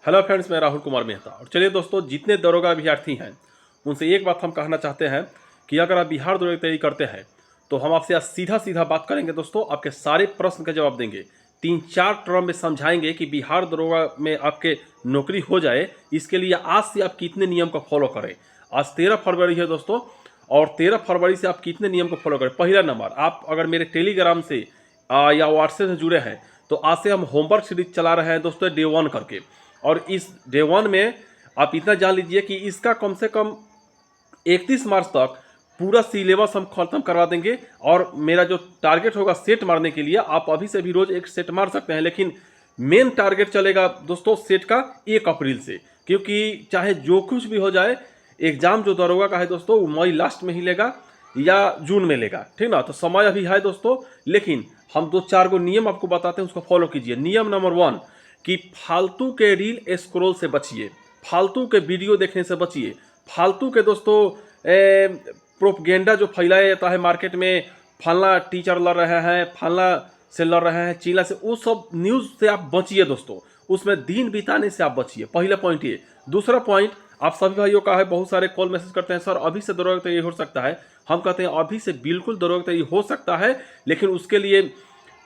Hello friends, मैं राहुल कुमार मेहता। और चलिए दोस्तों, जितने दरोगा अभ्यर्थी हैं उनसे एक बात हम कहना चाहते हैं कि अगर आप बिहार दरोगा की तैयारी करते हैं तो हम आपसे आज सीधा सीधा बात करेंगे दोस्तों, आपके सारे प्रश्न का जवाब देंगे। 3-4 टर्म में समझाएंगे कि बिहार दरोगा में आपके नौकरी हो जाए, इसके लिए आज से आप कितने नियम को फॉलो करें। आज 13 फरवरी है दोस्तों, और 13 फरवरी से आप कितने नियम को फॉलो करें। पहला नंबर, आप अगर मेरे टेलीग्राम से या व्हाट्सएप से जुड़े हैं तो आज से हम होमवर्क सीरीज चला रहे हैं दोस्तों, डे 1 करके। और इस डे 1 में आप इतना जान लीजिए कि इसका कम से कम 31 मार्च तक पूरा सिलेबस हम खत्म करवा देंगे। और मेरा जो टारगेट होगा सेट मारने के लिए, आप अभी से भी रोज एक सेट मार सकते हैं, लेकिन मेन टारगेट चलेगा दोस्तों सेट का 1 अप्रैल से। क्योंकि चाहे जो कुछ भी हो जाए, एग्जाम जो दरोगा का है दोस्तों वो मई लास्ट में ही लेगा या जून में लेगा, ठीक ना। तो समय अभी है दोस्तों, लेकिन हम 2-4 गो नियम आपको बताते हैं, उसको फॉलो कीजिए। नियम नंबर 1 कि फालतू के रील स्क्रॉल से बचिए, फालतू के वीडियो देखने से बचिए, फालतू के दोस्तों प्रोपगेंडा जो फैलाया जाता है मार्केट में, फलना टीचर लड़ रहे हैं, फलना से लड़ रहे हैं, चीला से, वो सब न्यूज़ से आप बचिए दोस्तों। उसमें दिन बिताने से आप बचिए, पहला पॉइंट ये। दूसरा पॉइंट, आप सभी भाइयों का है, बहुत सारे कॉल मैसेज करते हैं, सर अभी से दरोगा तैयारी हो सकता है। हम कहते हैं अभी से बिल्कुल दरोगा तैयारी हो सकता है, लेकिन उसके लिए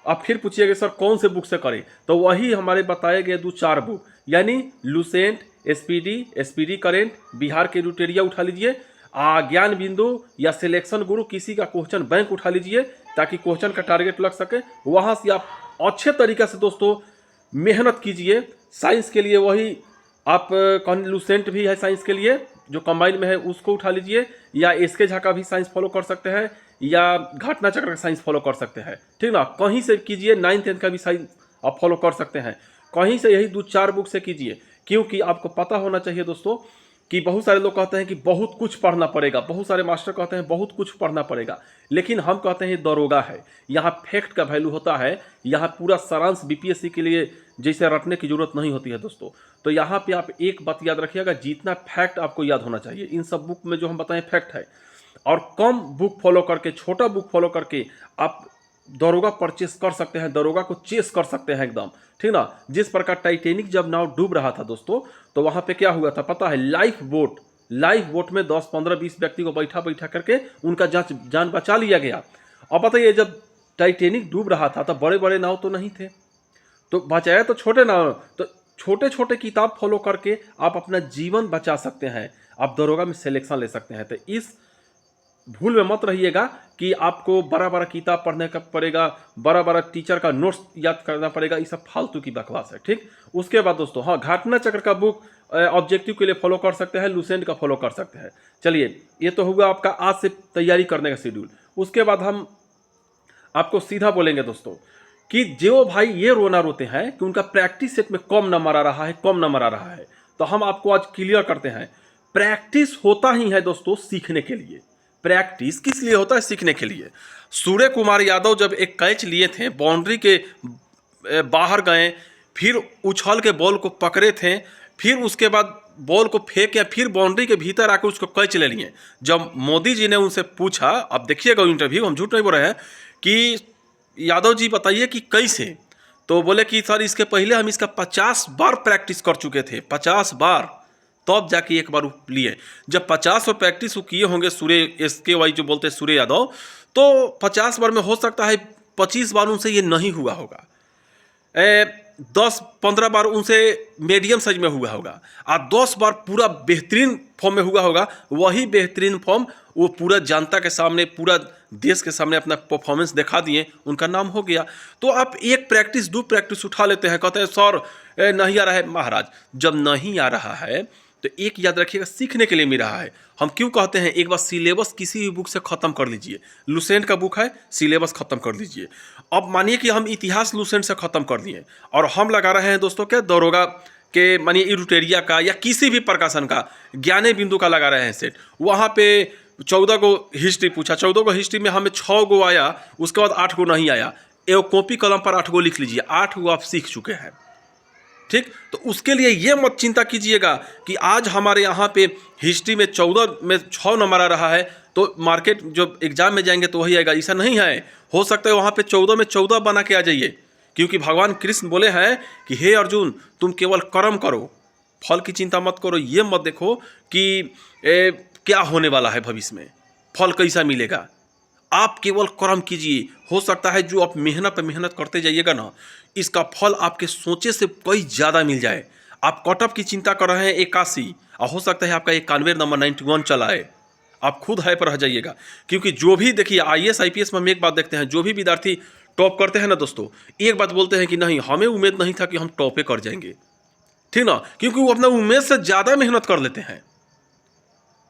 आप फिर पूछिएगा सर कौन से बुक से करें। तो वही हमारे बताए गए 2-4 बुक, यानी लुसेंट, एसपीडी करेंट, बिहार के रुटेरिया उठा लीजिए, ज्ञान बिंदु या सिलेक्शन गुरु, किसी का क्वेश्चन बैंक उठा लीजिए, ताकि क्वेश्चन का टारगेट लग सके। वहाँ से आप अच्छे तरीके से दोस्तों मेहनत कीजिए। साइंस के लिए वही आप लुसेंट भी है साइंस के लिए, जो कंबाइन में है, उसको उठा लीजिए, या एसके झा का भी साइंस फॉलो कर सकते हैं, या घटना चक्र का साइंस फॉलो कर सकते हैं, ठीक ना। कहीं से कीजिए, 9th-10th का भी साइंस आप फॉलो कर सकते हैं, कहीं से यही 2-4 बुक से कीजिए। क्योंकि आपको पता होना चाहिए दोस्तों कि बहुत सारे लोग कहते हैं कि बहुत कुछ पढ़ना पड़ेगा, बहुत सारे मास्टर कहते हैं बहुत कुछ पढ़ना पड़ेगा, लेकिन हम कहते हैं दरोगा है, यहाँ फैक्ट का वैल्यू होता है। यहाँ पूरा सारांश बीपीएससी के लिए जैसे रटने की जरूरत नहीं होती है दोस्तों। तो यहाँ पे आप एक बात याद रखिएगा, जितना फैक्ट आपको याद होना चाहिए, इन सब बुक में जो हम बताएं फैक्ट है। और कम बुक फॉलो करके, छोटा बुक फॉलो करके आप दरोगा परचेस कर सकते हैं, दरोगा को चेस कर सकते हैं एकदम, ठीक ना। जिस प्रकार टाइटेनिक जब नाव डूब रहा था दोस्तों, तो वहां पे क्या हुआ था पता है, लाइफ बोट में 10, 15, 20 व्यक्ति को बैठा करके उनका जान बचा लिया गया। और बताइए, जब टाइटेनिक डूब रहा था तो बड़े बड़े नाव तो नहीं थे, तो बचाया तो छोटे नाव। तो छोटे छोटे किताब फॉलो करके आप अपना जीवन बचा सकते हैं, आप दरोगा में सिलेक्शन ले सकते हैं। तो इस भूल में मत रहिएगा कि आपको बड़ा बड़ा किताब पढ़ने का पड़ेगा, बड़ा बड़ा टीचर का नोट्स याद करना पड़ेगा, ये सब फालतू की बकवास है, ठीक। उसके बाद दोस्तों, हाँ, घटना चक्र का बुक ऑब्जेक्टिव के लिए फॉलो कर सकते हैं, लुसेंट का फॉलो कर सकते हैं। चलिए, ये तो हुआ आपका आज से तैयारी करने का शेड्यूल। उसके बाद हम आपको सीधा बोलेंगे दोस्तों कि जो भाई ये रोना रोते हैं कि उनका प्रैक्टिस सेट में कम नंबर आ रहा है, कम नंबर आ रहा है, तो हम आपको आज क्लियर करते हैं, प्रैक्टिस होता ही है दोस्तों सीखने के लिए। प्रैक्टिस किस लिए होता है? सीखने के लिए। सूर्य कुमार यादव जब एक कैच लिए थे, बाउंड्री के बाहर गए, फिर उछल के बॉल को पकड़े थे, फिर उसके बाद बॉल को फेंके, फिर बाउंड्री के भीतर आकर उसको कैच ले लिए। जब मोदी जी ने उनसे पूछा, अब देखिएगा इंटरव्यू, हम झूठ नहीं बोल रहे हैं, कि यादव जी बताइए कि कैसे, तो बोले कि सर इसके पहले हम इसका 50 बार प्रैक्टिस कर चुके थे, 50 बार, तब जाके एक बार लिए। जब 50 बार प्रैक्टिस किए होंगे सूर्य SKY जो बोलते हैं सूर्य यादव, तो 50 बार में हो सकता है 25 बार उनसे ये नहीं हुआ होगा, 10-15 बार उनसे मीडियम साइज में हुआ होगा, और 10 बार पूरा बेहतरीन फॉर्म में हुआ होगा। वही बेहतरीन फॉर्म वो पूरा जनता के सामने, पूरा देश के सामने अपना परफॉर्मेंस दिखा दिए, उनका नाम हो गया। तो आप एक प्रैक्टिस 2 प्रैक्टिस उठा लेते हैं, कहते हैं सर नहीं आ रहा है। महाराज, जब नहीं आ रहा है तो एक याद रखिएगा, सीखने के लिए मिल रहा है। हम क्यों कहते हैं, एक बार सिलेबस किसी भी बुक से ख़त्म कर लीजिए। लुसेंट का बुक है, सिलेबस ख़त्म कर लीजिए। अब मानिए कि हम इतिहास लुसेंट से ख़त्म कर दिए, और हम लगा रहे हैं दोस्तों क्या, दरोगा के, मानिए इरुटेरिया का या किसी भी प्रकाशन का, ज्ञाने बिंदु का लगा रहे हैं सेट। वहाँ पे 14 गो हिस्ट्री पूछा, 14 गो हिस्ट्री में हमें 6 गो आया, उसके बाद 8 गो नहीं आया। एक कॉपी कलम पर 8 गो लिख लीजिए, 8 गो आप सीख चुके हैं, ठीक। तो उसके लिए ये मत चिंता कीजिएगा कि आज हमारे यहाँ पे हिस्ट्री में 14 में 6 नंबर आ रहा है, तो मार्केट जो एग्जाम में जाएंगे तो वही आएगा, ऐसा नहीं है। हो सकता है वहाँ पे 14 में 14 बना के आ जाइए, क्योंकि भगवान कृष्ण बोले हैं कि हे अर्जुन, तुम केवल कर्म करो, फल की चिंता मत करो, ये मत देखो कि क्या होने वाला है भविष्य में, फल कैसा मिलेगा। आप केवल कर्म कीजिए। हो सकता है जो आप मेहनत पे मेहनत करते जाइएगा ना, इसका फल आपके सोचे से कई ज़्यादा मिल जाए। आप कटअप की चिंता कर रहे हैं 81, और हो सकता है आपका 91 नंबर 91 चला है, आप खुद हाई पर रह जाइएगा। क्योंकि जो भी देखिए IAS IPS में हम एक बात देखते हैं, जो भी विद्यार्थी टॉप करते हैं ना दोस्तों, एक बात बोलते हैं कि नहीं हमें उम्मीद नहीं था कि हम टॉपे कर जाएंगे, ठीक ना, क्योंकि वो अपना उम्मीद से ज़्यादा मेहनत कर लेते हैं।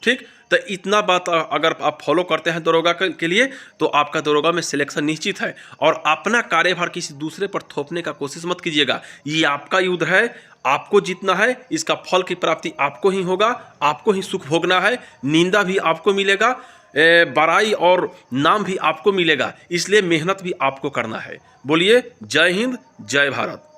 ठीक, तो इतना बात अगर आप फॉलो करते हैं दरोगा के लिए, तो आपका दरोगा में सिलेक्शन निश्चित है। और अपना कार्यभार किसी दूसरे पर थोपने का कोशिश मत कीजिएगा। ये आपका युद्ध है, आपको जीतना है, इसका फल की प्राप्ति आपको ही होगा, आपको ही सुख भोगना है, निंदा भी आपको मिलेगा, बड़ाई और नाम भी आपको मिलेगा, इसलिए मेहनत भी आपको करना है। बोलिए जय हिंद, जय भारत।